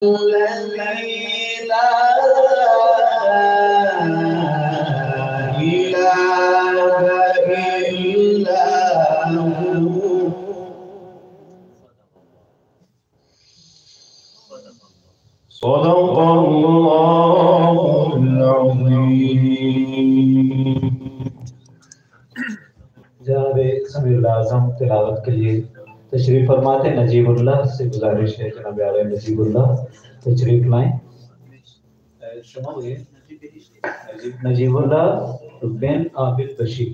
الذي لا إله إلا هو صدق الله العظيم। जनाब समीउल आज़म तिलावत के लिए तशरीफ फरमाते। नजीबुल्लाह से गुजारिश है जनाब आले नजीबुल्लाह तशरीफ लाएं। नजीबुल्लाह बिन आबिद बशीर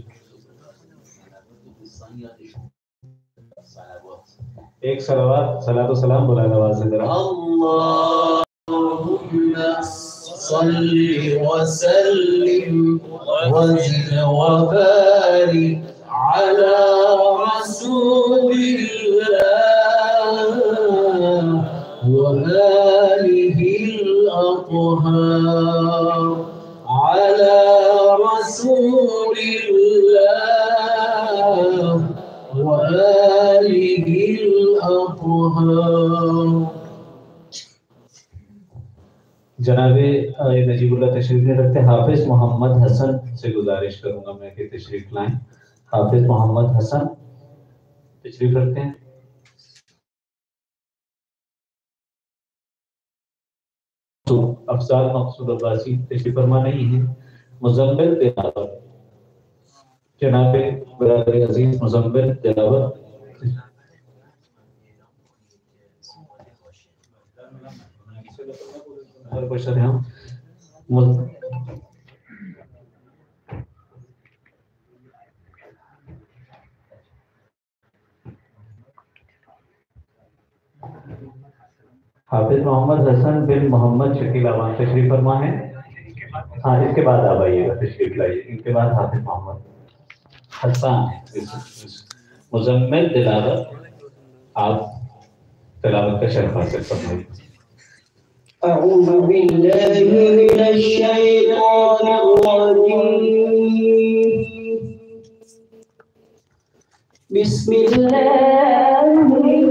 एक सलावत सलातो सलाम बुला नवाज से जरा। अल्लाहुम्मा सल्ली व सल्लिम व ज़िद व बारिक अला रसूलिल्लाह व आलिहिल अत्हार अला रसूलिल्लाह व आलिहिल अत्हार। जनाबे नजीबुल्लाह तशरीफ नहीं रखते। हाफिज मोहम्मद हसन से गुजारिश करूंगा मैं कि तशरीफ लाएं। हाफिज मोहम्मद हसन तशरीफ रखते हैं। तो अफजाल मकसूद अब्बासी तशरीफ फरमा नहीं है। मुजम्मिल तिलावत जनाबे बरादर अजीज मुजम्मिल तिलावत हाफिज मोहम्मद हसन बिन मोहम्मद शकील अवान तशरीफ फरमा है। हाँ, इसके बाद आप आइएगा, तशरीफ लाइए। इनके बाद हाफिज मोहम्मद हसन है। मुजम्मिल तिलावत आप तिलावत का शर्फ हासिल फरमाइए। أعوذ بالله من الشيطان الرجيم بسم الله الرحمن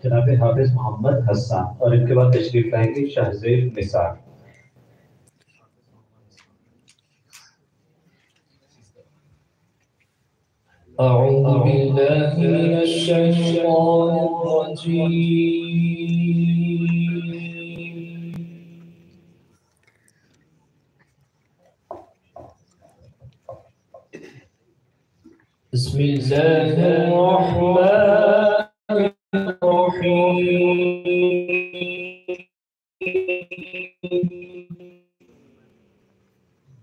जनाब हाफिज मोहम्मद हसन और इनके बाद तशरीफ लाएंगे शहज़ेब निसार। أعوذ بالله من الشيطان الرجيم بسم الله الرحمن الرحيم